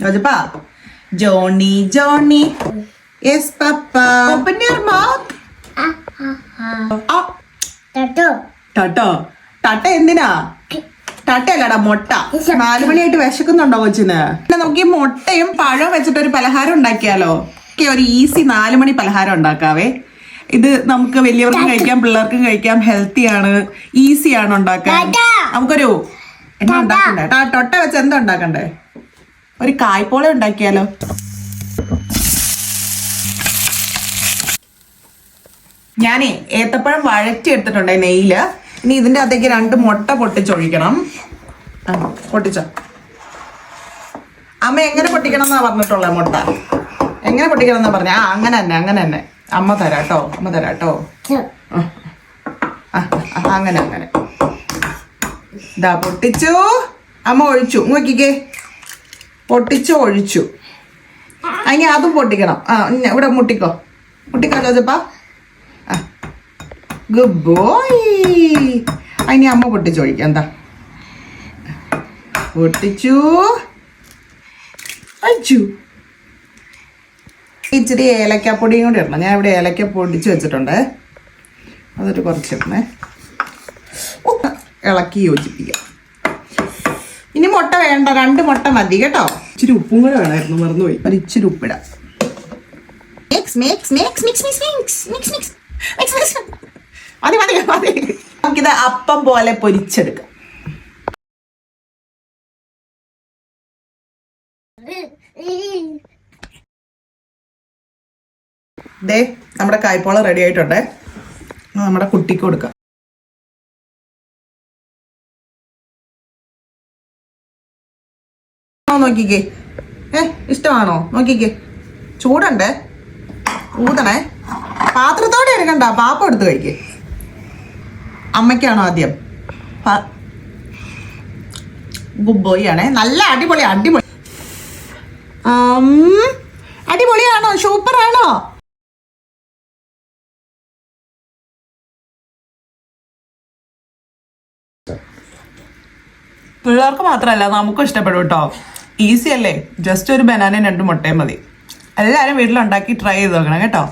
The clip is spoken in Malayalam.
Jojapa. Johnny. Yes, Papa. Open your mouth. ടട്ട എന്തിനാ? ടട്ടയല്ലടാ മുട്ട. 4 മണിയായിട്ട് വിശക്കുന്നുണ്ടോ കൊച്ചിന്? നമുക്ക് ഈ മുട്ടയും പഴവും വെച്ചിട്ട് ഒരു പലഹാരം ഉണ്ടാക്കിയാലോ? ഒരു ഈസി 4 മണി പലഹാരം ഉണ്ടാക്കാവേ. ഇത് നമുക്ക് വലിയവർക്കും കഴിക്കാം, പിള്ളേർക്കും കഴിക്കാം, ഹെൽത്തി ആണ്, ഈസി ആണ് ഉണ്ടാക്കാൻ. നമുക്കൊരു എന്താ ഉണ്ടാക്കണ്ടേ? ടൊട്ട വെച്ച് എന്താ ഉണ്ടാക്കണ്ടേ? ഒരു കായ്പോള ഉണ്ടാക്കിയാലോ? ഞാനേ ഏത്തപ്പഴം വഴറ്റി എടുത്തിട്ടുണ്ട് നെയ്യില്. ഇനി ഇതിന്റെ അകത്തേക്ക് 2 മുട്ട പൊട്ടിച്ചൊഴിക്കണം. പൊട്ടിച്ചോ. അമ്മ എങ്ങനെ പൊട്ടിക്കണം എന്നാ പറഞ്ഞിട്ടുള്ളത്? മുട്ട എങ്ങനെ പൊട്ടിക്കണം എന്നാ പറഞ്ഞ? അങ്ങനെ തന്നെ അമ്മ തരാട്ടോ. അങ്ങനെ ഇതാ പൊട്ടിച്ചു. അമ്മ ഒഴിച്ചു. നോക്കിക്കേ, പൊട്ടിച്ചു ഒഴിച്ചു. അതിന് അതും പൊട്ടിക്കണം. ഇവിടെ മുട്ടിക്കോ ചോദിച്ചപ്പാ. Good boy. അതിന് അമ്മ പൊട്ടിച്ചൊഴിക്കാം. എന്താ പൊട്ടിച്ചു അയച്ചു. ഇച്ചിരി ഏലക്കാപ്പൊടിയും കൂടി ഇടണം. ഞാൻ ഇവിടെ ഏലക്ക പൊടിച്ച് വെച്ചിട്ടുണ്ട്. അതൊരു കുറച്ചിടണേ. ഇളക്കി യോജിപ്പിക്കാം. ഇനി മുട്ട വേണ്ട, 2 മുട്ട മതി കേട്ടോ. ഇച്ചിരി ഉപ്പും കൂടെ വേണമായിരുന്നു, മറന്നുപോയി. ഒരു ഇച്ചിരി ഉപ്പിടാം. മതി. നമുക്കിത് അപ്പം പോലെ പൊരിച്ചെടുക്കാം. ദേ നമ്മുടെ കായ്പോള റെഡി ആയിട്ടുണ്ട്. നമ്മുടെ കുട്ടിക്ക് കൊടുക്കാം. നോക്കിക്കേ. ഇഷ്ടമാണോ? നോക്കിക്കേ, ചൂടുണ്ടേ, ഊതണേ. പാത്രത്തോടെ എടുക്കണ്ട, പാപ്പം എടുത്ത് കഴിക്കേ. അമ്മയ്ക്കാണോ ആദ്യം? ഗുഡ് ബോയ് ആണേ. നല്ല അടിപൊളിയാണോ? സൂപ്പറാണോ? പിള്ളേർക്ക് മാത്രമല്ല നമുക്കും ഇഷ്ടപ്പെടും കേട്ടോ. ഈസി അല്ലേ? ജസ്റ്റ് ഒരു ബനാനയും 2 മുട്ടയും മതി. എല്ലാവരും വീട്ടിലുണ്ടാക്കി ട്രൈ ചെയ്ത് നോക്കണം കേട്ടോ.